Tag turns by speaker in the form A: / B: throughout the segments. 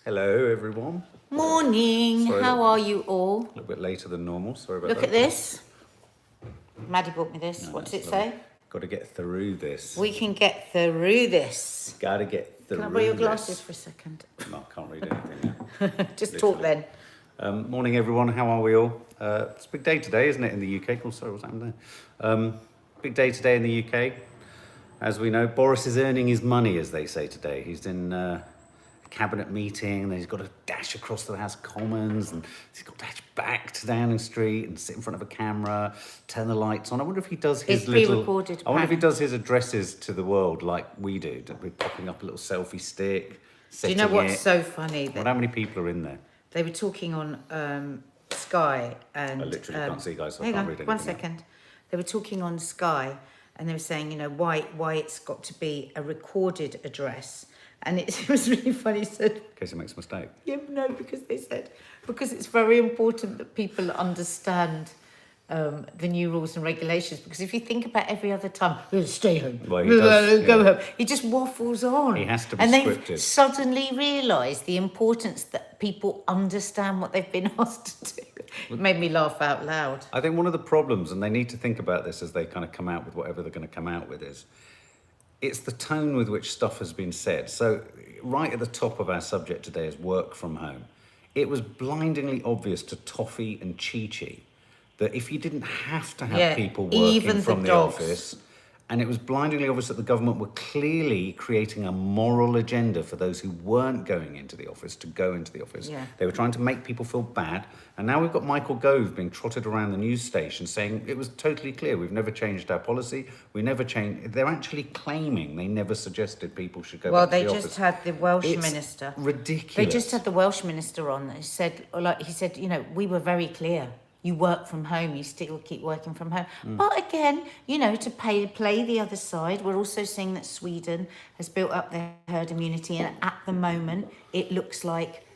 A: Hello, everyone.
B: Morning.
A: Sorry,
B: How are you all?
A: A little bit later than normal. Sorry about
B: Look
A: that.
B: at this. Maddie brought me this.
A: No,
B: What does
A: that's
B: it
A: lovely.
B: say?
A: Got to get through this.
B: We can get through this.
A: Got to get through.
B: Can I borrow your glasses
A: this.
B: for a second?
A: No, I can't read anything now.
B: Just talk then.
A: Morning, everyone. How are we all? It's a big day today, isn't it, in the UK? Oh, sorry, what's happened there? Big day today in the UK. As we know, Boris is earning his money, as they say today. He's in a cabinet meeting, and then he's got to dash across to the House of Commons, and he's got to dash back to Downing Street and sit in front of a camera, turn the lights on. I wonder if he does his
B: It's pre-recorded,
A: I wonder if he does his addresses to the world like we do. We're popping up a little selfie stick.
B: Do you know what's so funny?
A: How many people are in there?
B: They were talking on Sky and...
A: I literally can't see, guys, so I
B: hang
A: can't
B: on,
A: read anything.
B: one second. They were talking on Sky and they were saying, you know, why it's got to be a recorded address. And it was really funny. He said...
A: In case he makes a mistake.
B: Yeah, no, because they said... Because it's very important that people understand the new rules and regulations. Because if you think about every other time, stay home,
A: Well, he does,
B: go home. He just waffles on.
A: He has to be
B: and
A: scripted.
B: they've suddenly realised the importance that people understand what they've been asked to do. It made me laugh out loud.
A: I think one of the problems, and they need to think about this as they kind of come out with whatever they're going to come out with, is it's the tone with which stuff has been said. So right at the top of our subject today is work from home. It was blindingly obvious to Toffee and Chi-Chi that if you didn't have to have people working from the office, and it was blindingly obvious that the government were clearly creating a moral agenda for those who weren't going into the office to go into the office.
B: Yeah.
A: They were trying to make people feel bad. And now we've got Michael Gove being trotted around the news station saying it was totally clear. We've never changed our policy. We never changed. They're actually claiming they never suggested people should go back to the office.
B: Well, they just had the Welsh minister.
A: Ridiculous.
B: They just had the Welsh minister on. He said, you know, we were very clear. You work from home, you still keep working from home. But again, you know, to play the other side, we're also seeing that Sweden has built up their herd immunity, and at the moment, it looks like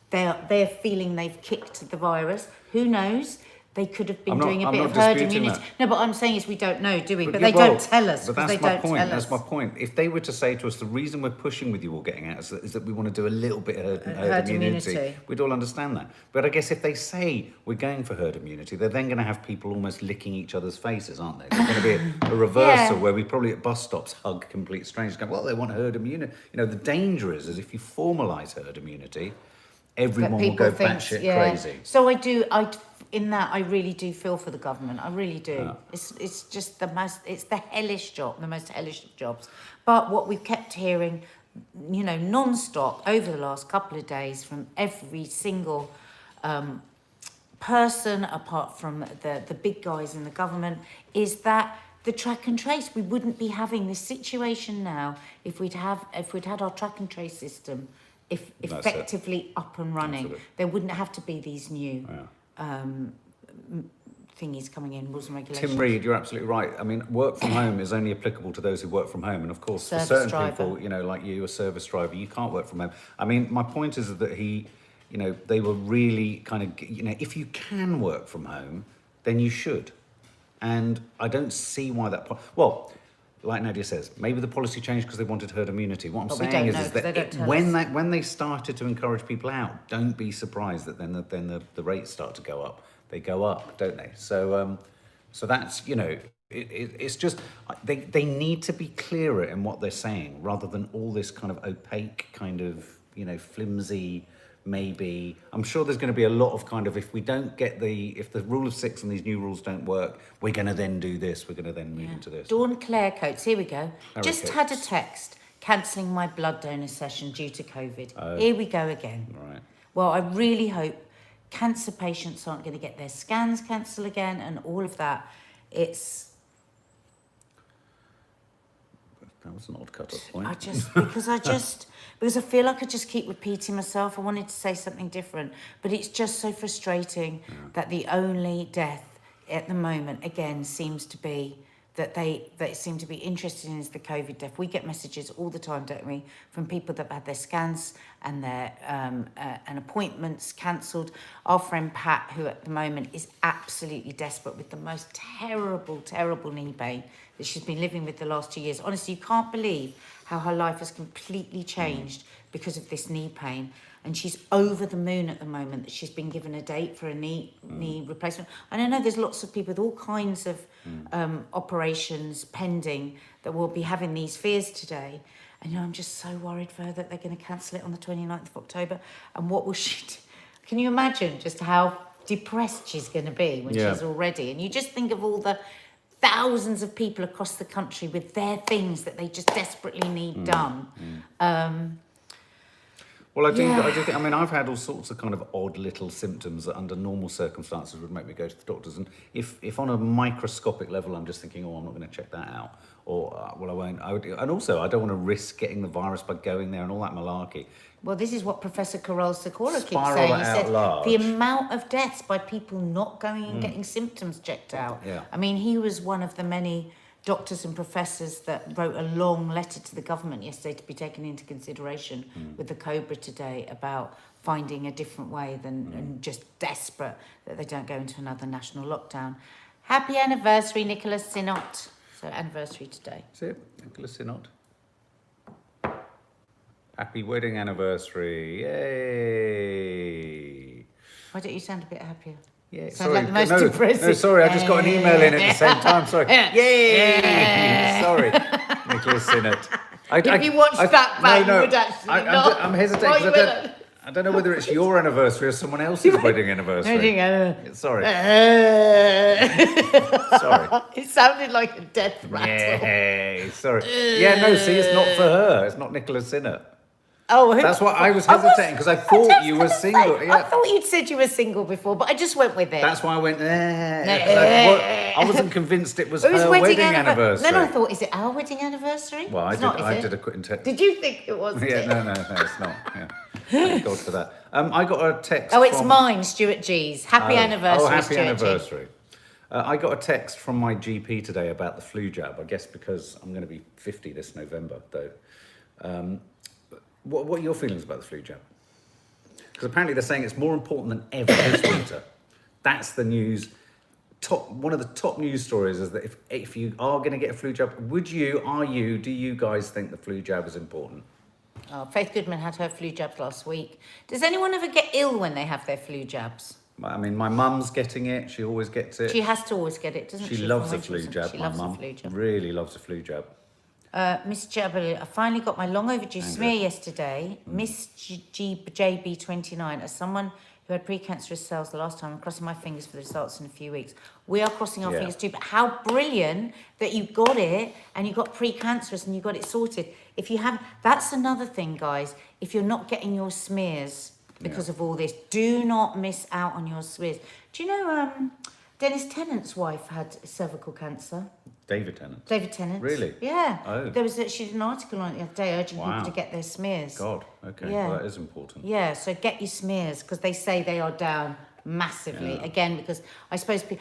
B: they're feeling they've kicked the virus. Who knows? They could have been doing a bit of herd immunity.
A: That.
B: No, but I'm saying is we don't know, do we? But they don't tell us.
A: But that's my point. That's my point. If they were to say to us, the reason we're pushing with you all getting out is that we want to do a little bit of herd immunity, we'd all understand that. But I guess if they say we're going for herd immunity, they're then going to have people almost licking each other's faces, aren't they? There's going to be a reversal where we probably at bus stops hug complete strangers going, well, they want herd immunity. You know, the danger is if you formalise herd immunity, everyone will go batshit crazy.
B: So in that, I really do feel for the government. I really do. Yeah. It's just it's the hellish job, the most hellish of jobs. But what we've kept hearing, you know, non-stop over the last couple of days from every single person, apart from the big guys in the government, is that the track and trace, we wouldn't be having this situation now if we'd had our track and trace system effectively up and running. Absolutely. There wouldn't have to be these new thingies coming in, rules and regulations.
A: Tim Reed, you're absolutely right. I mean, work from home is only applicable to those who work from home. And of course, for certain people, you know, like you, a service driver, you can't work from home. I mean, my point is that they were really kind of, you know, if you can work from home, then you should. And I don't see why well, like Nadia says, maybe the policy changed because they wanted herd immunity. What I'm saying is that when they started to encourage people out, don't be surprised that then the rates start to go up. They go up, don't they? So that's, you know, it's just they need to be clearer in what they're saying rather than all this kind of opaque kind of, you know, flimsy. Maybe I'm sure there's going to be a lot of kind of if the rule of 6 and these new rules don't work, we're going to then do this. We're going to then move into this.
B: Dawn Claire Coates, here we go. Just had a text cancelling my blood donor session due to COVID. Oh. Here we go again.
A: Right.
B: Well, I really hope cancer patients aren't going to get their scans cancelled again and all of that.
A: That was an odd cut-off point.
B: Because I feel like I just keep repeating myself. I wanted to say something different, but it's just so frustrating that the only death at the moment, again, seems to be that they seem to be interested in is the COVID death. We get messages all the time, don't we, from people that have had their scans and their and appointments cancelled. Our friend Pat, who at the moment is absolutely desperate with the most terrible, terrible knee pain that she's been living with the last 2 years. Honestly, you can't believe how her life has completely changed because of this knee pain. And she's over the moon at the moment that she's been given a date for a knee replacement. And I know there's lots of people with all kinds of operations pending that will be having these fears today. And, you know, I'm just so worried for her that they're going to cancel it on the 29th of October. And what will she do? Can you imagine just how depressed she's going to be when she's already? And you just think of all the thousands of people across the country with their things that they just desperately need done.
A: Well, I do think, I mean, I've had all sorts of kind of odd little symptoms that under normal circumstances would make me go to the doctors. And if on a microscopic level, I'm just thinking, oh, I'm not going to check that out. Or, well, I won't. And also, I don't want to risk getting the virus by going there and all that malarkey.
B: Well, this is what Professor Carol Sikora keeps
A: Spiral
B: saying.
A: it
B: He
A: out
B: said
A: large.
B: the amount of deaths by people not going and getting symptoms checked out.
A: Yeah.
B: I mean, he was one of the many doctors and professors that wrote a long letter to the government yesterday to be taken into consideration with the Cobra today about finding a different way than and just desperate that they don't go into another national lockdown. Happy anniversary, Nicholas Sinnott. So anniversary today.
A: Is it? Nicholas Sinnott. Happy wedding anniversary. Yay.
B: Why don't you sound a bit happier?
A: Yeah,
B: Sound like the most depressing.
A: No, sorry, I just got an email in at the same time. Sorry. Yay! Sorry, Nicholas Sinnott.
B: If you watched that back, you would actually not.
A: I'm hesitating because I don't know whether it's your anniversary or someone else's wedding anniversary. Sorry. Sorry.
B: It sounded like a death rattle.
A: Yeah, sorry. Yeah, no, see, it's not for her. It's not Nicholas Sinnott.
B: Oh,
A: that's why I was hesitating because I thought you were single.
B: I thought you'd said you were single before, but I just went with it.
A: That's why I went. I wasn't convinced it was her wedding anniversary.
B: Then I thought, is it our wedding anniversary?
A: Well, I did a quick text.
B: Did you think it was?
A: Yeah, no, it's not. Yeah. Thank God for that. I got a text.
B: Oh, it's mine, Stuart G's. Happy anniversary,
A: happy
B: Stuart
A: anniversary. I got a text from my GP today about the flu jab. I guess because I'm going to be 50 this November, though. What are your feelings about the flu jab? Because apparently they're saying it's more important than ever this winter. That's the news. One of the top news stories is that if you are going to get a flu jab, do you guys think the flu jab is important?
B: Oh, Faith Goodman had her flu jabs last week. Does anyone ever get ill when they have their flu jabs?
A: I mean, my mum's getting it. She always gets it.
B: She has to always get it, doesn't she?
A: She loves a flu jab, my mum. Really loves a flu jab.
B: Miss Jabberley, I finally got my long overdue smear yesterday. Miss JB29, as someone who had precancerous cells the last time, I'm crossing my fingers for the results in a few weeks. We are crossing our fingers too, but how brilliant that you got it and you got precancerous and you got it sorted. If you have, that's another thing, guys. If you're not getting your smears because of all this, do not miss out on your smears. Do you know Dennis Tennant's wife had cervical cancer? David Tennant.
A: Really?
B: Yeah.
A: Oh.
B: She did an article on it the other day urging people to get their smears.
A: God, okay. Yeah. Well, that is important.
B: Yeah, so get your smears because they say they are down massively. Yeah. Again, because I suppose we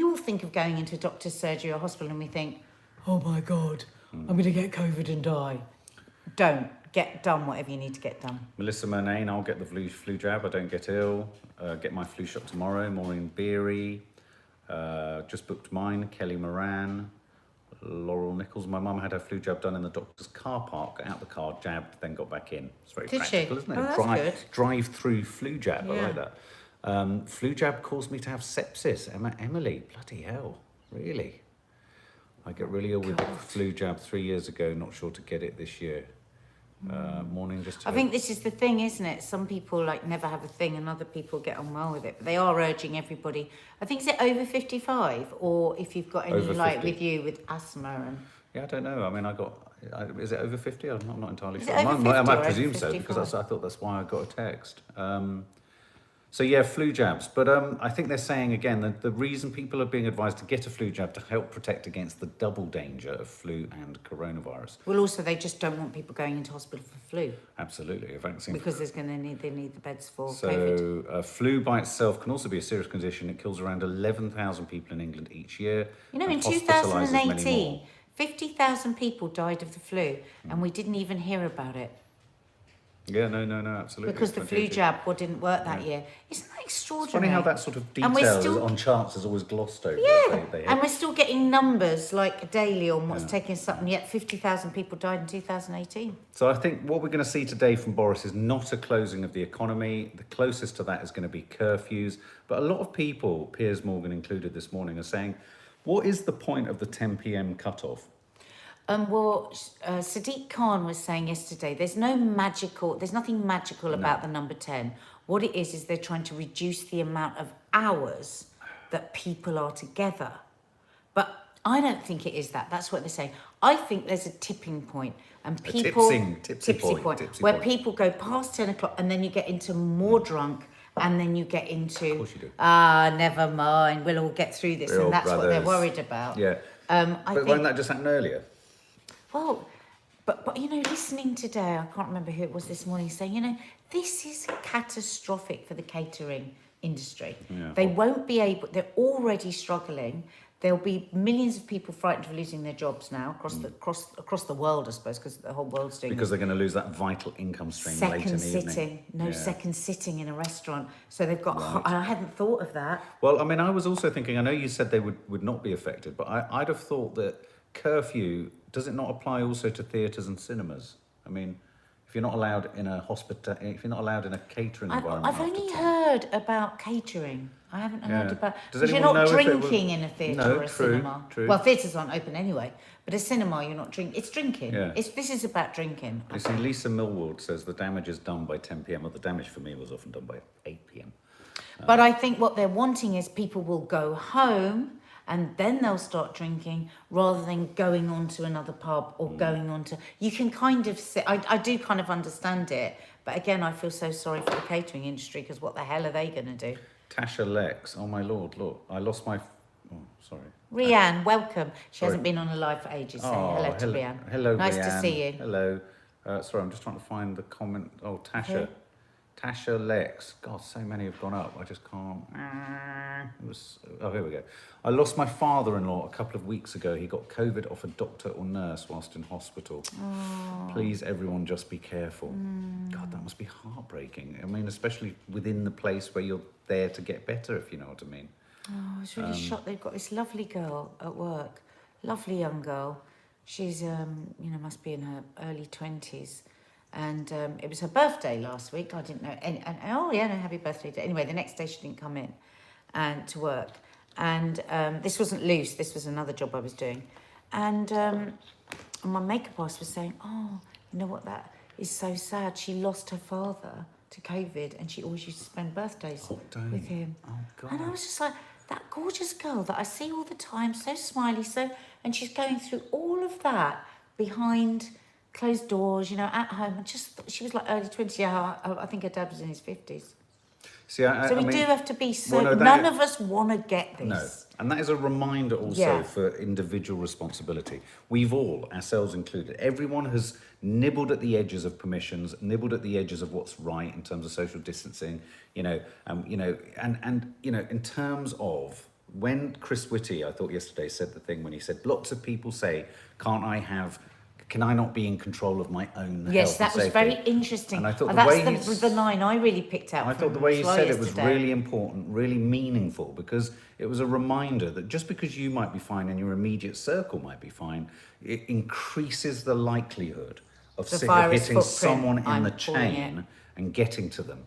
B: all think of going into a doctor's surgery or hospital and we think, oh my God, I'm going to get COVID and die. Don't. Get done whatever you need to get done.
A: Melissa Murnane, I'll get the flu jab. I don't get ill. Get my flu shot tomorrow. Maureen Beery. Just booked mine. Kelly Moran. Laurel Nichols. My mum had her flu jab done in the doctor's car park. Got out the car, jabbed, then got back in. It's very practical, isn't it?
B: Oh, that's good.
A: Drive-through flu jab. Yeah. I like that. Flu jab caused me to have sepsis. Emily, bloody hell. Really? I get really ill with the flu jab 3 years ago. Not sure to get it this year. Morning, just.
B: I think this is the thing, isn't it? Some people never have a thing, and other people get on well with it. But they are urging everybody. I think is it over 55, or if you've got any with you with asthma and.
A: Yeah, I don't know. I mean, is it over 50? I'm not entirely sure.
B: I
A: might presume so because I thought that's why I got a text. So yeah, flu jabs. But I think they're saying again that the reason people are being advised to get a flu jab to help protect against the double danger of flu and coronavirus.
B: Well, also they just don't want people going into hospital for flu.
A: Absolutely, a vaccine.
B: Because they need the beds for
A: COVID. So flu by itself can also be a serious condition. It kills around 11,000 people in England each year.
B: You know, in 2018, 50,000 people died of the flu, and we didn't even hear about it.
A: Yeah, no, absolutely.
B: Because the flu jab didn't work that year. Isn't that extraordinary?
A: It's funny how that sort of detail on charts is always glossed over.
B: Yeah, and we're still getting numbers like daily on what's taking something, yet 50,000 people died in 2018.
A: So I think what we're going to see today from Boris is not a closing of the economy. The closest to that is going to be curfews. But a lot of people, Piers Morgan included this morning, are saying, what is the point of the 10 p.m. cutoff?
B: Sadiq Khan was saying yesterday, there's nothing magical about the number 10. What it is they're trying to reduce the amount of hours that people are together. But I don't think it is that. That's what they're saying. I think there's a tipping point, and people tipsy point where people go past 10 o'clock, and then you get into more drunk, and then you get into,
A: of course you do.
B: Never mind, we'll all get through this, and that's what they're worried about.
A: Yeah. But won't that just happen earlier?
B: Well, but listening today, I can't remember who it was this morning, saying, this is catastrophic for the catering industry. Yeah. They won't be able, they're already struggling. There'll be millions of people frightened of losing their jobs now across the world, I suppose, because the whole world's doing
A: because they're going to lose that vital income stream late in the evening.
B: Second sitting in a restaurant. So they've got, I hadn't thought of that.
A: Well, I mean, I was also thinking, I know you said they would not be affected, but I'd have thought that curfew, does it not apply also to theatres and cinemas? I mean, if you're not allowed in a if you're not allowed in a catering environment.
B: I've only heard about catering. I haven't heard about.
A: Because
B: you're not drinking in a theatre or a cinema.
A: True.
B: Well, theatres aren't open anyway, but a cinema you're not drinking. It's drinking. Yeah. This is about drinking.
A: You see, Lisa Millward says the damage is done by 10 p.m. Well, the damage for me was often done by 8 p.m.
B: But I think what they're wanting is people will go home and then they'll start drinking rather than going on to another pub or going on to... You can kind of... I do kind of understand it. But again, I feel so sorry for the catering industry because what the hell are they going to do?
A: Tasha Lex. Oh, my Lord, look. I lost my... Oh, sorry.
B: Rianne, welcome. She hasn't been on a live for ages. Say hello to Rianne.
A: Hello,
B: nice
A: Rianne.
B: to see you.
A: Hello. Sorry, I'm just trying to find the comment. Oh, Tasha.
B: Who?
A: Tasha Lex. God, so many have gone up. I just can't. Here we go. I lost my father-in-law a couple of weeks ago. He got COVID off a doctor or nurse whilst in hospital. Oh. Please, everyone, just be careful. God, that must be heartbreaking. I mean, especially within the place where you're there to get better, if you know what I mean.
B: Oh, I was really shocked. They've got this lovely girl at work. Lovely young girl. She's, must be in her early 20s. And it was her birthday last week. I didn't know. Happy birthday day. Anyway, the next day she didn't come in to work. And this wasn't loose. This was another job I was doing. And my makeup artist was saying, oh, you know what, that is so sad. She lost her father to COVID and she always used to spend birthdays with him.
A: Oh, God.
B: And I was just like, that gorgeous girl that I see all the time, so smiley, and she's going through all of that behind closed doors, at home. And she was like early 20s. Yeah, I think her dad was in his 50s.
A: See, I
B: mean, do have to be none of us want to get this.
A: No, and that is a reminder also for individual responsibility. We've all, ourselves included, everyone has nibbled at the edges of permissions, nibbled at the edges of what's right in terms of social distancing, in terms of when Chris Whitty, I thought yesterday, said the thing when he said, lots of people say, can I not be in control of my own health?
B: Yes, that was very interesting. And I thought that's the line I really picked out.
A: I thought the way he said it was really important, really meaningful, because it was a reminder that just because you might be fine and your immediate circle might be fine, it increases the likelihood of hitting someone in the chain and getting to them.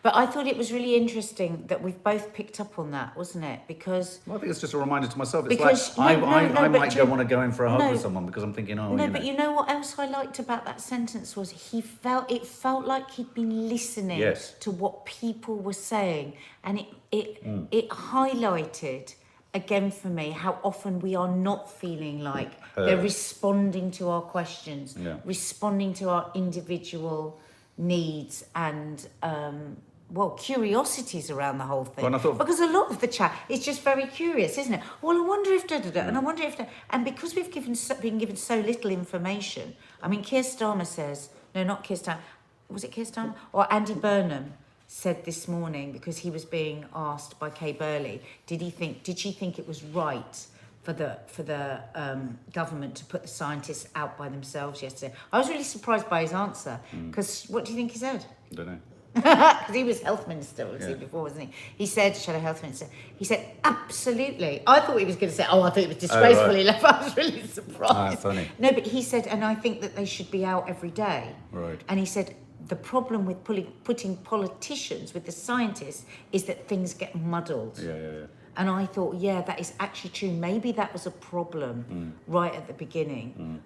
B: But I thought it was really interesting that we've both picked up on that, wasn't it? Because...
A: Well, I think it's just a reminder to myself. It's I might want to go in for a hug with someone because I'm thinking,
B: but you know what else I liked about that sentence was it felt like he'd been listening to what people were saying. And it highlighted, again for me, how often we are not feeling like they're responding to our questions, responding to our individual needs and... curiosities around the whole thing. Because a lot of the chat is just very curious, isn't it? Well, I wonder if and I wonder if and because we've been given so little information. I mean, Keir Starmer says, no, not Keir Starmer. Was it Keir Starmer? Or Andy Burnham said this morning, because he was being asked by Kay Burley, did she think it was right for the government to put the scientists out by themselves yesterday. I was really surprised by his answer, because what do you think he said?
A: I don't know.
B: Because he was health minister, obviously, before, wasn't he? He said, shadow health minister, he said, absolutely. I thought he was going to say, I thought it was disgraceful.
A: Right.
B: He left. I was really surprised.
A: Funny.
B: No, but he said, and I think that they should be out every day.
A: Right.
B: And he said, the problem with putting politicians with the scientists is that things get muddled.
A: Yeah.
B: And I thought, that is actually true. Maybe that was a problem right at the beginning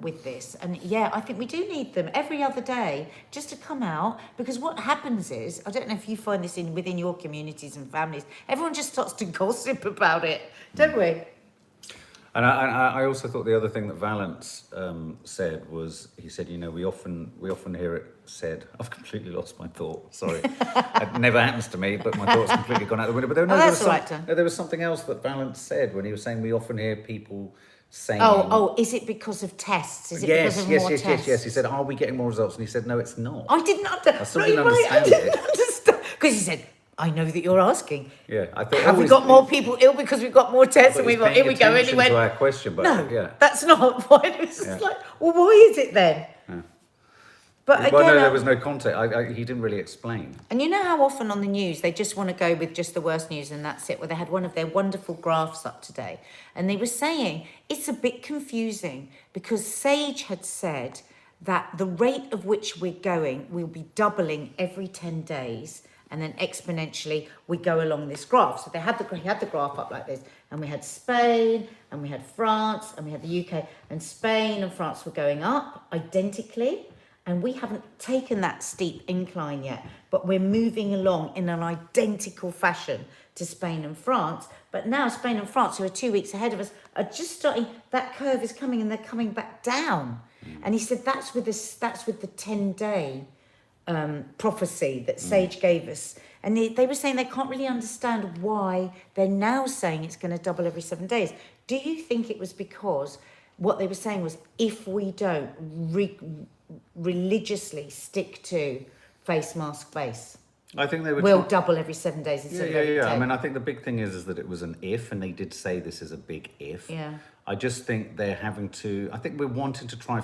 B: with this. And I think we do need them every other day just to come out, because what happens is, I don't know if you find this within your communities and families, everyone just starts to gossip about it, don't we?
A: And I also thought the other thing that Valence said was, he said, we often hear it said, I've completely lost my thought, sorry. It never happens to me, but my thought's completely gone out the window. But there was something else that Valence said when he was saying we often hear people saying...
B: Oh, is it because of tests? Is it because of more tests?
A: Yes. He said, are we getting more results? And he said, no, it's not.
B: I didn't understand.
A: I still didn't understand it.
B: Because he said, I know that you're asking.
A: Yeah, I thought.
B: Have we got more people ill because we've got more tests and we've got? Here we go. And he went.
A: To our question, but
B: no, that's not why. It was just like, well, why is it then?
A: Yeah.
B: But again,
A: no, there was no context. He didn't really explain.
B: And you know how often on the news they just want to go with just the worst news and that's it. Well, they had one of their wonderful graphs up today, and they were saying it's a bit confusing because Sage had said that the rate of which we're going will be doubling every 10 days. And then exponentially, we go along this graph. So he had the graph up like this. And we had Spain, and we had France, and we had the UK. And Spain and France were going up identically. And we haven't taken that steep incline yet. But we're moving along in an identical fashion to Spain and France. But now Spain and France, who are 2 weeks ahead of us, are just starting, that curve is coming and they're coming back down. And he said that's with the 10-day... prophecy that Sage gave us, and they were saying they can't really understand why they're now saying it's going to double every 7 days. Do you think it was because what they were saying was if we don't religiously stick to face mask face,
A: I think they
B: will double every 7 days instead of every 10?
A: I mean, I think the big thing is that it was an if, and they did say this is a big if.
B: Yeah.
A: I just think they're having to. I think we're wanting to try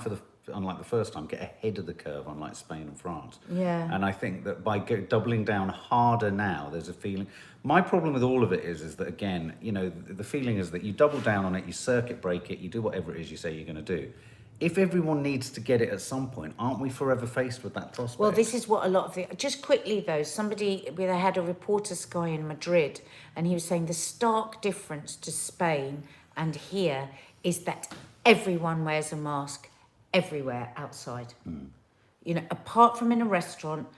A: unlike the first time, get ahead of the curve, unlike Spain and France.
B: Yeah.
A: And I think that by doubling down harder now, there's a feeling. My problem with all of it is that, again, the feeling is that you double down on it, you circuit break it, you do whatever it is you say you're going to do. If everyone needs to get it at some point, aren't we forever faced with that prospect?
B: Well, this is what a lot of the... Just quickly, though, they had a reporter's guy in Madrid, and he was saying the stark difference to Spain and here is that everyone wears a mask everywhere outside. Apart from in a restaurant,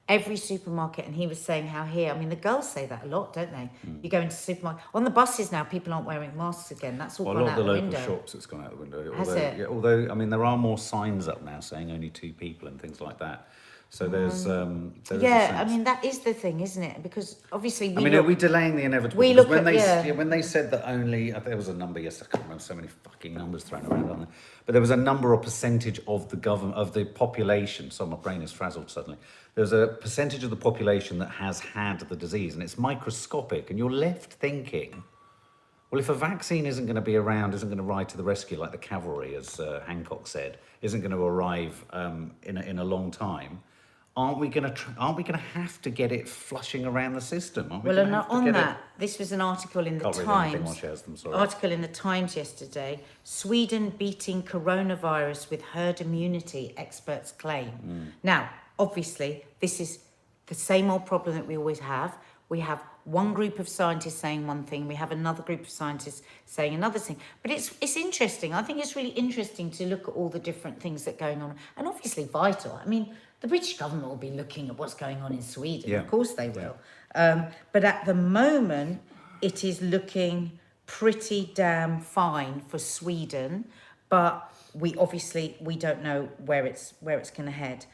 B: every supermarket, and he was saying how here, I mean, the girls say that a lot, don't they? You go into supermarket, on the buses now, people aren't wearing masks again. That's all gone out the window. A lot of the local
A: shops, it's gone out the window.
B: Has it?
A: Yeah, although, I mean, there are more signs up now saying only 2 people and things like that. So there's
B: I mean, that is the thing, isn't it? Because obviously
A: are we delaying the inevitable? When they said that only, there was a number, yes, I can't remember, so many fucking numbers thrown around on there. But there was a number or percentage of the population, so my brain is frazzled suddenly. There's a percentage of the population that has had the disease, and it's microscopic, and you're left thinking, well, if a vaccine isn't going to be around, isn't going to ride to the rescue like the cavalry, as Hancock said, isn't going to arrive in a long time, aren't we going to have to get it flushing around the system?
B: This was an article in the Times. Article in the Times yesterday. Sweden beating coronavirus with herd immunity, experts claim. Now, obviously, this is the same old problem that we always have. We have one group of scientists saying one thing, we have another group of scientists saying another thing. But it's interesting. I think it's really interesting to look at all the different things that are going on, and obviously vital. I mean, the British government will be looking at what's going on in Sweden. Yeah. Of course they will. Yeah. But at the moment, it is looking pretty damn fine for Sweden. But we don't know where it's going to head.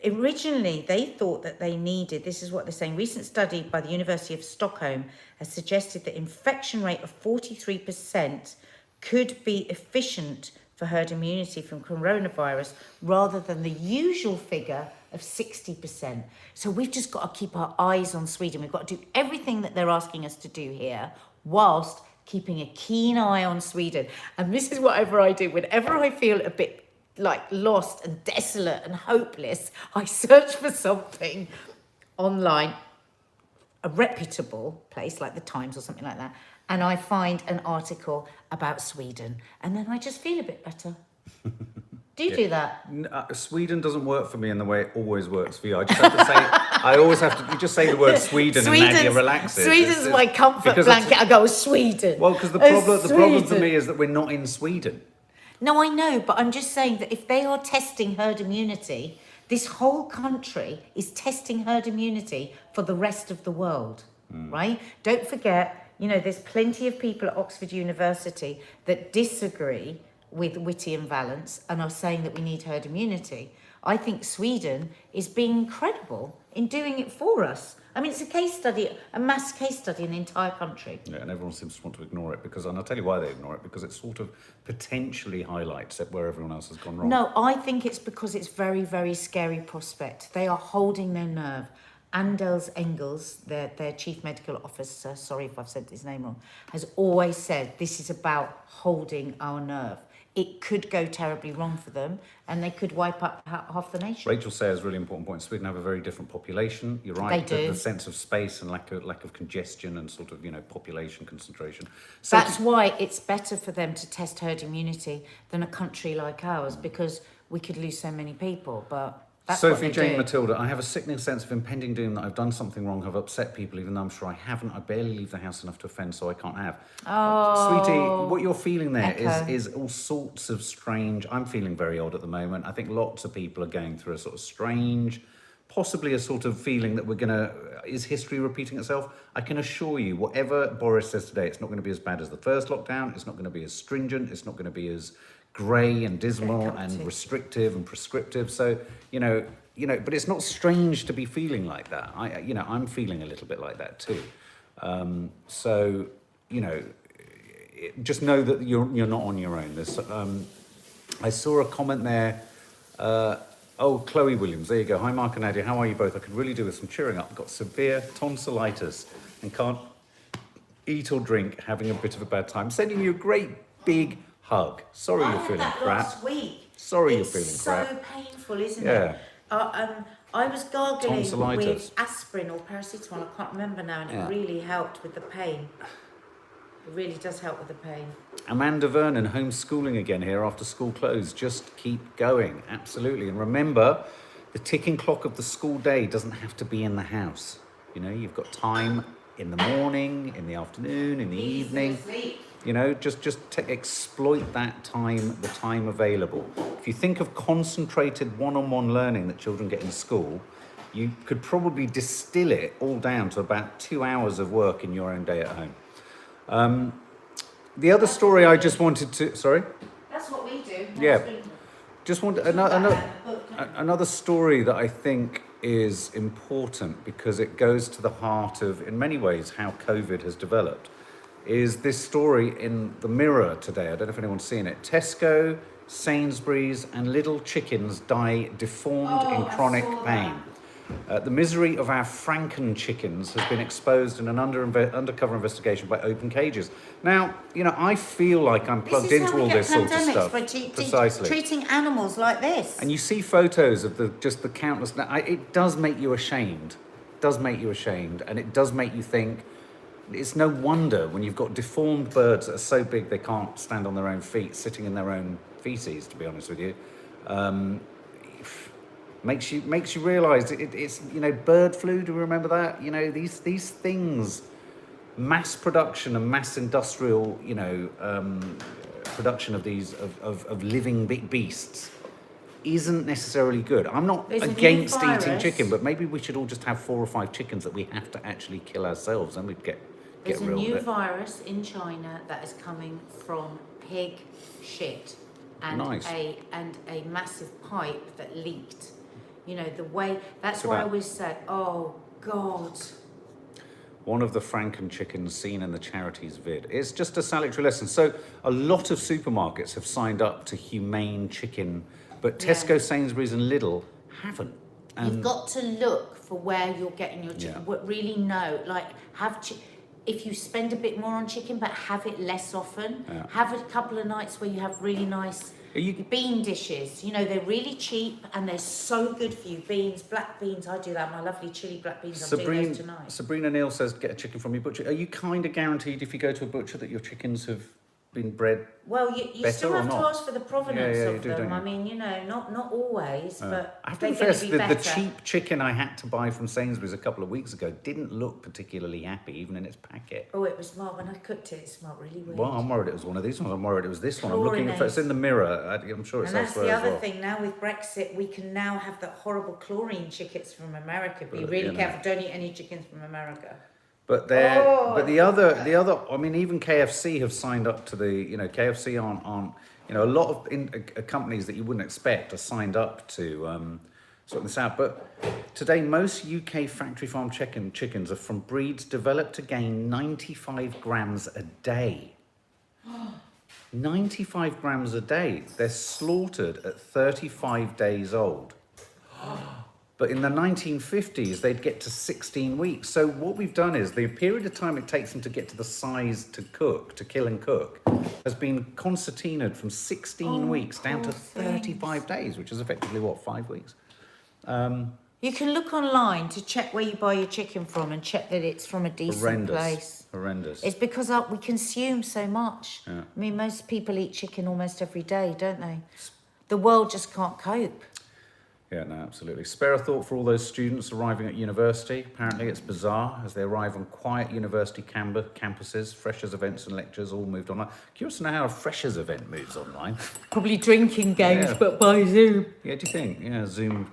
B: Originally, they thought that they needed, this is what they're saying, recent study by the University of Stockholm has suggested that infection rate of 43% could be efficient for herd immunity from coronavirus rather than the usual figure of 60%. So we've just got to keep our eyes on Sweden. We've got to do everything that they're asking us to do here whilst keeping a keen eye on Sweden. And this is whatever I do. Whenever I feel a bit like lost and desolate and hopeless, I search for something online, a reputable place like the Times or something like that, and I find an article about Sweden, and then I just feel a bit better. Do you do that?
A: Sweden doesn't work for me in the way it always works for you. I just have to say, I always have to, you just say the word Sweden and Nadia relaxes.
B: Sweden's my comfort blanket. I go, Sweden.
A: Well, because the problem for me is that we're not in Sweden.
B: No, I know, but I'm just saying that if they are testing herd immunity, this whole country is testing herd immunity for the rest of the world, right? Don't forget, you know, there's plenty of people at Oxford University that disagree with Whitty and Valence and are saying that we need herd immunity. I think Sweden is being incredible in doing it for us. I mean, it's a case study, a mass case study in the entire country.
A: Yeah, and everyone seems to want to ignore it because, and I'll tell you why they ignore it, because it sort of potentially highlights it where everyone else has gone wrong.
B: No, I think it's because it's very, very scary prospect. They are holding their nerve. Anders Engels, their chief medical officer, sorry if I've said his name wrong, has always said this is about holding our nerve. It could go terribly wrong for them and they could wipe up half the nation.
A: Rachel says a really important point. Sweden have a very different population. You're right.
B: They do.
A: The sense of space and lack of congestion and sort of, you know, population concentration.
B: So that's why it's better for them to test herd immunity than a country like ours, because we could lose so many people. But that's
A: Sophie,
B: what they
A: Jane,
B: do.
A: Matilda, I have a sickening sense of impending doom that I've done something wrong, have upset people, even though I'm sure I haven't. I barely leave the house enough to offend, so I can't have.
B: Oh,
A: Sweetie, what you're feeling there
B: echo.
A: is all sorts of strange. I'm feeling very odd at the moment. I think lots of people are going through a sort of strange, possibly a sort of feeling that is history repeating itself? I can assure you, whatever Boris says today, it's not going to be as bad as the first lockdown. It's not going to be as stringent. It's not going to be as grey and dismal and restrictive and prescriptive. So, you know, but it's not strange to be feeling like that. I'm feeling a little bit like that too. So, you know, just know that you're not on your own. There's, I saw a comment there. Chloe Williams, there you go. Hi, Mark and Nadia. How are you both? I could really do with some cheering up. I've got severe tonsillitis and can't eat or drink, having a bit of a bad time. Sending you a great big hug. Sorry you're feeling crap.
B: Last week.
A: Sorry you're feeling crap.
B: It's so painful, isn't
A: Yeah.
B: it? I was gargling
A: Tonsillitis.
B: with aspirin or paracetamol, I can't remember now, and it really helped with the pain. It really does help with the pain.
A: Amanda Vernon, homeschooling again here after school closed. Just keep going, absolutely. And remember, the ticking clock of the school day doesn't have to be in the house. You know, you've got time in the morning, in the afternoon, in the evening. You know, just exploit that time, the time available. If you think of concentrated one-on-one learning that children get in school, you could probably distill it all down to about 2 hours of work in your own day at home. The other story I just wanted to... Sorry?
B: That's what we do.
A: Yeah. Just want another story that I think is important because it goes to the heart of, in many ways, how COVID has developed, is this story in the Mirror today. I don't know if anyone's seen it. Tesco, Sainsbury's and Little Chickens die deformed in chronic pain. The misery of our Franken chickens has been exposed in an undercover investigation by Open Cages. Now, you know, I feel like I'm plugged into all this sort of stuff. Precisely.
B: Treating animals like this.
A: And you see photos of the countless... It does make you ashamed. It does make you ashamed. And it does make you think, it's no wonder when you've got deformed birds that are so big they can't stand on their own feet, sitting in their own feces, to be honest with you. Makes you realise it's, you know, bird flu, do you remember that? You know, these things, mass production and mass industrial, you know, production of these, of living beasts isn't necessarily good. I'm not against eating chicken, but maybe we should all just have 4 or 5 chickens that we have to actually kill ourselves, and we'd get
B: There's
A: real
B: a new
A: with it.
B: virus in China that is coming from pig shit and
A: Nice.
B: a massive pipe that leaked. You know, the way, that's
A: So
B: why I
A: that-
B: always said, oh God.
A: One of the Franken chickens seen in the charities vid. It's just a salutary lesson. So a lot of supermarkets have signed up to humane chicken, but Tesco, Sainsbury's and Lidl haven't.
B: You've got to look for where you're getting your chicken.
A: Yeah.
B: What really know, like if you spend a bit more on chicken, but have it less often.
A: Yeah.
B: Have a couple of nights where you have really nice bean dishes. You know, they're really cheap and they're so good for you. Beans, black beans, I do that. My lovely chili black beans, I'm doing those tonight.
A: Sabrina Neal says, get a chicken from your butcher. Are you kind of guaranteed if you go to a butcher that your chickens have been bred?
B: Well, you still have to ask for the provenance of them. I mean, you know, not always, but
A: I have to confess, the cheap chicken I had to buy from Sainsbury's a couple of weeks ago didn't look particularly happy, even in its packet.
B: Oh, it was smart. When I cooked it, it smelled really weird.
A: Well, I'm worried it was one of these ones. I'm worried it was this one. I'm looking at it's in the mirror. I'm sure it's elsewhere as well. And that's the other thing. Now with Brexit,
B: we can now have that horrible chlorine chickens from America. Be really careful. Don't eat any chickens from America.
A: But the other, I mean, even KFC have signed up to KFC aren't a lot of companies that you wouldn't expect are signed up to sort this out. But today, most UK factory farm chickens are from breeds developed to gain 95 grams a day. 95 grams a day. They're slaughtered at 35 days old. But in the 1950s, they'd get to 16 weeks. So what we've done is the period of time it takes them to get to the size to kill and cook, has been concertinaed from 16 weeks down to 35 days, which is effectively, 5 weeks?
B: You can look online to check where you buy your chicken from and check that it's from a decent place.
A: Horrendous.
B: It's because we consume so much. Yeah. I mean, most people eat chicken almost every day, don't they? The world just can't cope.
A: Yeah, no, absolutely. Spare a thought for all those students arriving at university. Apparently it's bizarre as they arrive on quiet university campuses, freshers events and lectures all moved online. Curious to know how a freshers event moves online.
B: Probably drinking games, but by Zoom.
A: Yeah, do you think? Yeah, Zoom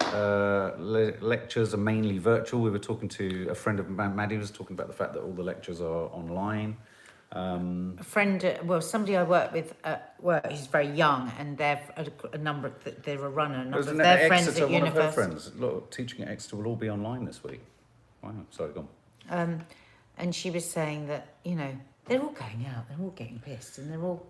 A: lectures are mainly virtual. We were talking to a friend of Maddie was talking about the fact that all the lectures are online.
B: A friend, somebody I work with at work, who's very young, and they're they're a runner. A number of their friends at university. One of her friends,
A: teaching at Exeter will all be online this week. Wow, sorry, go
B: on. And she was saying that, they're all going out, they're all getting pissed, and they're all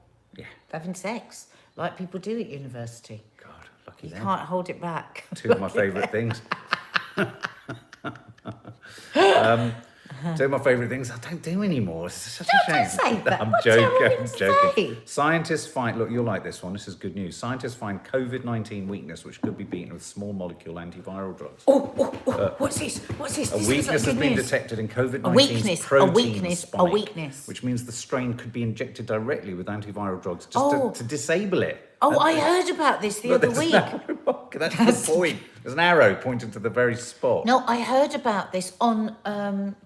B: having sex, like people do at university.
A: God, lucky them.
B: You can't hold it back.
A: Two of my favourite things. Two of my favourite things I don't do anymore. It's such a shame.
B: Don't say that.
A: I'm joking. Scientists find, look, you'll like this one. This is good news. Scientists find COVID-19 weakness, which could be beaten with small molecule antiviral drugs.
B: What's this?
A: A weakness has been detected in COVID-19's protein spike, which means the strain could be injected directly with antiviral drugs just to disable it.
B: I heard about this the other week.
A: That's the point. There's an arrow pointing to the very spot.
B: No, I heard about this on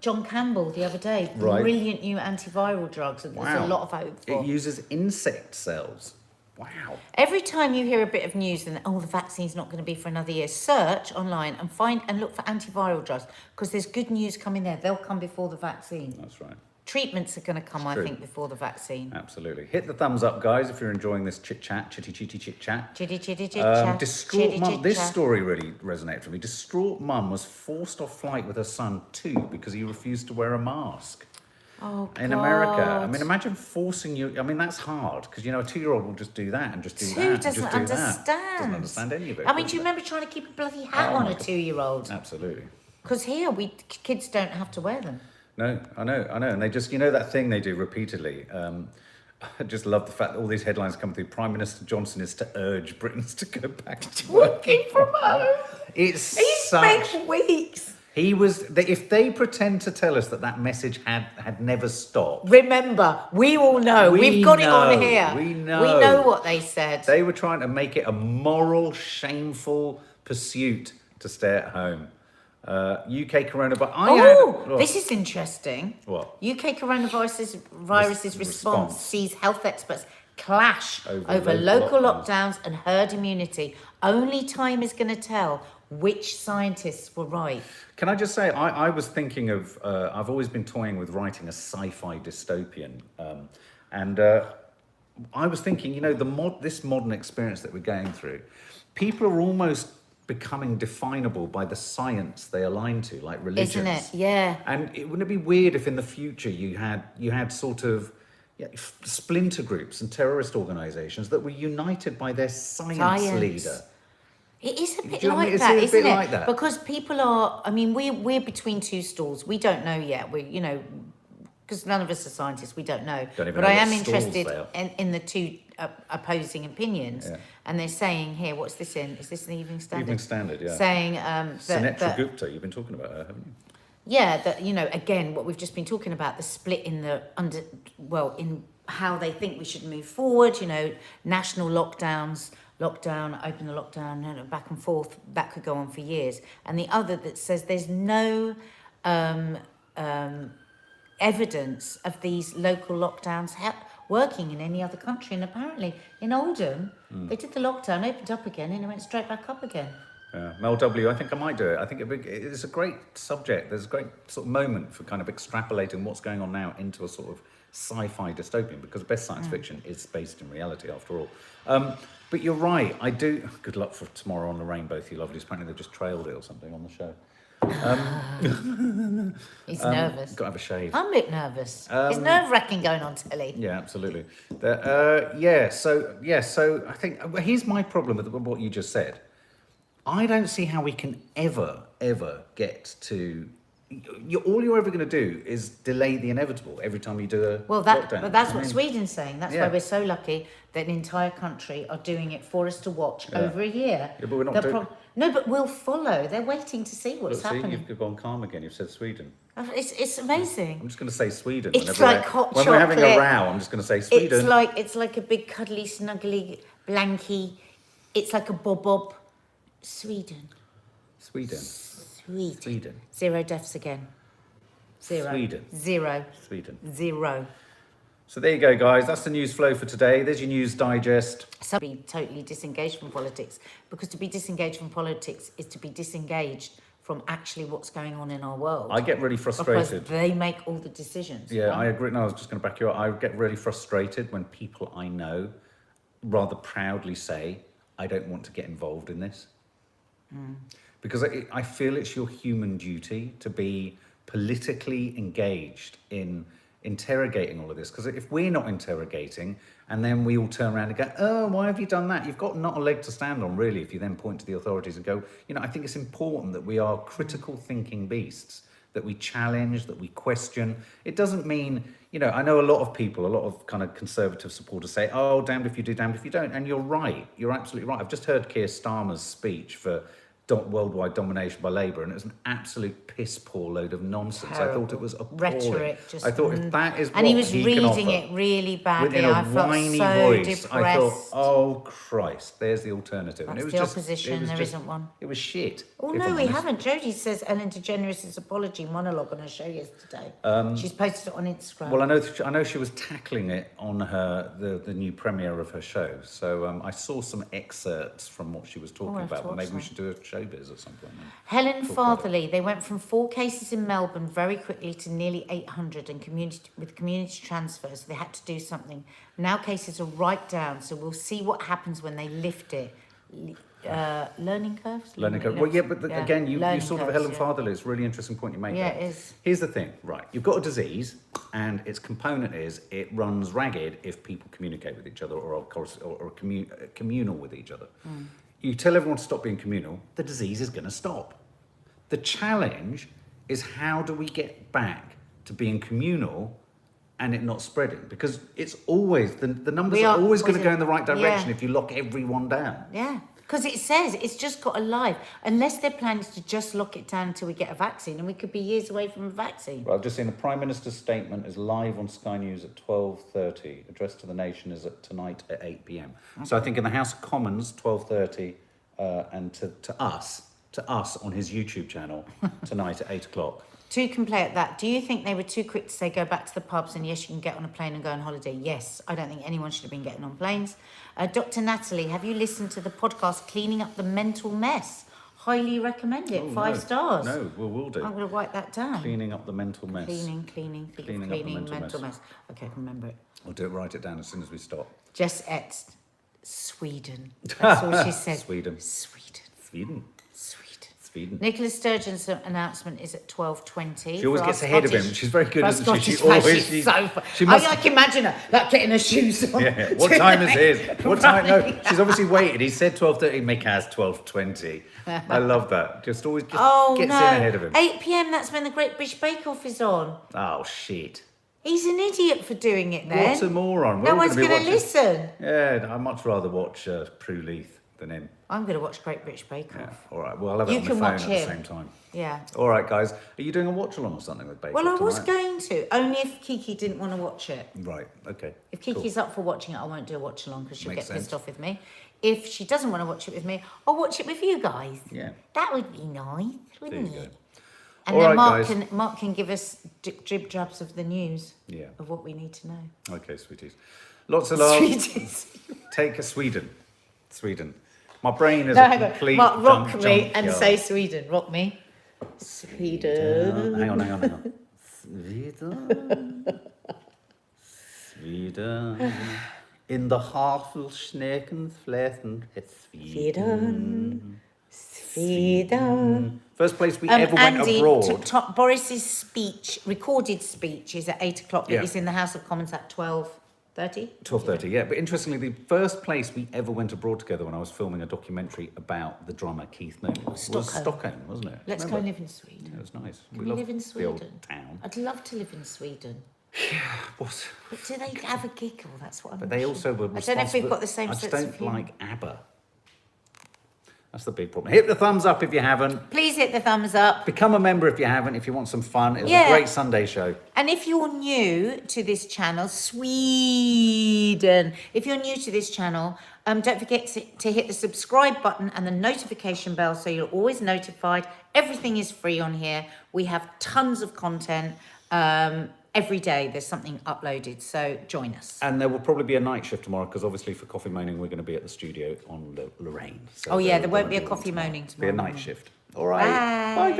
B: John Campbell the other day. Right. Brilliant new antiviral drugs, and there's a lot of hope for.
A: It uses insect cells. Wow.
B: Every time you hear a bit of news, then the vaccine's not going to be for another year, search online and look for antiviral drugs, because there's good news coming there. They'll come before the vaccine.
A: That's right.
B: Treatments are going to come, I think, before the vaccine.
A: Absolutely. Hit the thumbs up, guys, if you're enjoying this chitty chat. Distraught mum. This story really resonated for me. Distraught mum was forced off flight with her son too because he refused to wear a mask.
B: Oh, God.
A: In America. I mean, imagine forcing you. I mean, that's hard because, a 2-year-old will just do that and just do that.
B: Two doesn't understand.
A: Doesn't understand any of it.
B: I mean, do you remember trying to keep a bloody hat on a 2-year-old?
A: Absolutely.
B: Because here, kids don't have to wear them.
A: No, I know. And they just, that thing they do repeatedly. I just love the fact that all these headlines come through. Prime Minister Johnson is to urge Britons to go back to
B: working from home.
A: He's spent
B: weeks.
A: If they pretend to tell us that message had never stopped.
B: Remember, we all know. We've got it on here.
A: We know.
B: We know what they said.
A: They were trying to make it a moral, shameful pursuit to stay at home. UK coronavirus.
B: This is interesting.
A: What?
B: UK coronavirus response sees health experts clash over local lockdowns and herd immunity. Only time is going to tell which scientists were right.
A: Can I just say, I was thinking of, I've always been toying with writing a sci-fi dystopian. And I was thinking, this modern experience that we're going through, people are almost becoming definable by the science they align to, like religions.
B: Isn't it? Yeah.
A: And wouldn't it be weird if in the future you had sort of splinter groups and terrorist organisations that were united by their science leader?
B: It is a bit like that, isn't it? Because people are, we're between two stools. We don't know yet. because none of us are scientists, we don't know.
A: Don't even
B: but
A: know
B: I
A: what
B: am
A: stalls
B: interested
A: they are.
B: in the two opposing opinions.
A: Yeah.
B: And they're saying here, what's this in? Is this the Evening Standard?
A: Evening Standard, yeah.
B: Saying
A: Sunetra Gupta, you've been talking about her, haven't you?
B: yeah, that, you know, again, what we've just been talking about, the split in in how they think we should move forward, you know, national lockdowns, open the lockdown, and back and forth, that could go on for years. And the other that says there's no evidence of these local lockdowns working in any other country. And apparently in Oldham, they did the lockdown, opened up again, and it went straight back up again.
A: Yeah. Mel W, I think I might do it. I think it's a great subject. There's a great sort of moment for kind of extrapolating what's going on now into a sort of sci-fi dystopian, because best science fiction is based in reality after all. But you're right, I do. Good luck for tomorrow on the rain, both you lovelies. Apparently they've just trailed it or something on the show.
B: He's nervous.
A: Got to have a shave.
B: I'm a bit nervous. It's nerve-wracking going on telly.
A: Yeah, absolutely. So I think here's my problem with what you just said. I don't see how we can ever get to. All you're ever going to do is delay the inevitable every time you do a lockdown.
B: But that's what Sweden's saying. That's why we're so lucky that an entire country are doing it for us to watch over a year.
A: Yeah, but we're not doing.
B: No, but we'll follow. They're waiting to see what's happening.
A: You've gone calm again. You've said Sweden.
B: It's amazing.
A: I'm just going to say Sweden.
B: It's like hot chocolate.
A: When we're having a row, I'm just going to say Sweden.
B: It's like a big cuddly, snuggly blankie. It's like a bob. Sweden. 0 deaths again. 0.
A: Sweden.
B: 0.
A: Sweden.
B: 0.
A: So there you go, guys. That's the news flow for today. There's your news digest.
B: So be totally disengaged from politics, because to be disengaged from politics is to be disengaged from actually what's going on in our world.
A: I get really frustrated.
B: Because they make all the decisions.
A: Yeah, right? I agree. No, I was just going to back you up. I get really frustrated when people I know rather proudly say, I don't want to get involved in this. Because I feel it's your human duty to be politically engaged in interrogating all of this. Because if we're not interrogating, and then we all turn around and go, oh, why have you done that? You've got not a leg to stand on, really, if you then point to the authorities and go, you know, I think it's important that we are critical thinking beasts, that we challenge, that we question. It doesn't mean, you know, I know a lot of people, a lot of kind of conservative supporters say, oh, damned if you do, damned if you don't. And you're right. You're absolutely right. I've just heard Keir Starmer's speech for worldwide domination by Labour, and it was an absolute piss poor load of nonsense.
B: Terrible.
A: I thought it was appalling.
B: Rhetoric,
A: I thought if that is
B: and
A: what
B: he was reading
A: offer,
B: it really badly.
A: in a
B: I felt
A: whiny
B: so
A: voice,
B: depressed.
A: I thought, oh Christ, there's the alternative.
B: That's
A: and it was
B: the
A: just,
B: opposition. There isn't one.
A: It was shit.
B: Oh no, we haven't. Jodie says Ellen DeGeneres' apology monologue on her show yesterday. She's posted it on Instagram.
A: Well, I know she was tackling it on the new premiere of her show. So I saw some excerpts from what she was talking about. But maybe we should do a showbiz at some point.
B: Helen Fartherley, they went from 4 cases in Melbourne very quickly to nearly 800 and community transfers. They had to do something. Now cases are right down, so we'll see what happens when they lift it. Learning curves?
A: Learning curve. Well, yeah, but again, you sort of Helen Fartherley. It's a really interesting point you make.
B: Yeah,
A: there.
B: it is.
A: Here's the thing, right? You've got a disease, and its component is it runs ragged if people communicate with each other or communal with each other. You tell everyone to stop being communal, the disease is going to stop. The challenge is how do we get back to being communal and it not spreading? Because it's always, the numbers are always going to go in the right direction if you lock everyone down.
B: Yeah, because it says it's just got a life. Unless their plan is to just lock it down until we get a vaccine, and we could be years away from a vaccine.
A: Well, I've just seen the Prime Minister's statement is live on Sky News at 12:30. Address to the nation is tonight at 8 p.m. Okay. So I think in the House of Commons, 12:30, and to us on his YouTube channel tonight at 8 o'clock.
B: Two can play at that. Do you think they were too quick to say go back to the pubs and yes, you can get on a plane and go on holiday? Yes, I don't think anyone should have been getting on planes. Dr. Natalie, have you listened to the podcast Cleaning Up the Mental Mess? Highly recommend it. 5 stars.
A: No, we'll do.
B: I'm going to write that down.
A: Cleaning Up the Mental Mess.
B: Cleaning up the mental mess. Okay, I can remember it.
A: I'll do it. Write it down as soon as we stop.
B: Jess Etz, Sweden. That's all she said.
A: Sweden.
B: Nicola Sturgeon's announcement is at 12:20.
A: She always gets ahead of him. She's very good, isn't she?
B: She's so fun. I can imagine her, like getting her shoes on.
A: Yeah. What time is his? What time? No, she's obviously waited. He said 12:30. Make ours 12:20. I love that. Just gets in ahead of him.
B: 8 p.m. That's when the Great British Bake Off is on.
A: Oh shit.
B: He's an idiot for doing it then.
A: What a moron. We're
B: No
A: all
B: one's
A: gonna be
B: going to listen.
A: Yeah, I'd much rather watch Prue Leith than him.
B: I'm going to watch Great British Bake Off.
A: Yeah, all right. Well, I'll have it
B: You
A: on my
B: can
A: phone
B: watch
A: at the
B: him.
A: same time.
B: Yeah.
A: All right, guys. Are you doing a watch-along or something with Bake Off
B: Well, I was
A: tonight?
B: going to, only if Kiki didn't want to watch it.
A: Right, okay.
B: If Kiki's up for watching it, I won't do a watch along because she'll
A: Makes
B: get pissed
A: sense.
B: off with me. If she doesn't want to watch it with me, I'll watch it with you guys.
A: Yeah.
B: That would be nice, wouldn't
A: There you
B: it?
A: go.
B: And
A: All
B: then
A: right,
B: Mark can give us drib drabs of the news.
A: Yeah.
B: Of what we need to know.
A: Okay, sweeties. Lots of love.
B: Sweeties.
A: Take a Sweden. My brain is
B: No,
A: a
B: hang on.
A: complete
B: Mark, rock
A: jump
B: me and
A: yard.
B: say Sweden. Rock me. Sweden.
A: Hang on. Sweden. In the heart of Schneekenflächen, Sweden.
B: Sweden.
A: First place we ever went
B: Andy,
A: abroad.
B: Boris's speech, recorded speech, is at 8 o'clock, but
A: Yeah.
B: he's in the House of Commons at 12:30.
A: 12:30, yeah. But interestingly, the first place we ever went abroad together when I was filming a documentary about the drummer Keith Moon was Stockholm, wasn't it?
B: Let's go
A: Remember?
B: live in Sweden.
A: Yeah, it was nice.
B: Can we
A: loved
B: live in
A: the old
B: Sweden?
A: town.
B: I'd love to live in Sweden.
A: What?
B: But do they have a giggle? That's what I'm
A: But they also were
B: I don't know if we've
A: responsible-
B: got the same
A: I just
B: sense of
A: don't
B: humour.
A: like ABBA. That's the big problem. Hit the thumbs up if you haven't.
B: Please hit the thumbs up.
A: Become a member if you haven't, if you want some fun. It was
B: Yeah.
A: a great Sunday show.
B: And if you're new to this channel, Sweden, if you're new to this channel, don't forget to hit the subscribe button and the notification bell so you're always notified. Everything is free on here. We have tons of content. Every day there's something uploaded, so join us.
A: And there will probably be a night shift tomorrow because obviously for Coffee Moaning we're going to be at the studio on Lorraine. So
B: Oh yeah, there won't be a
A: be
B: coffee moaning
A: Be a
B: tomorrow.
A: night shift. All right.
B: Bye.
A: Bye guys.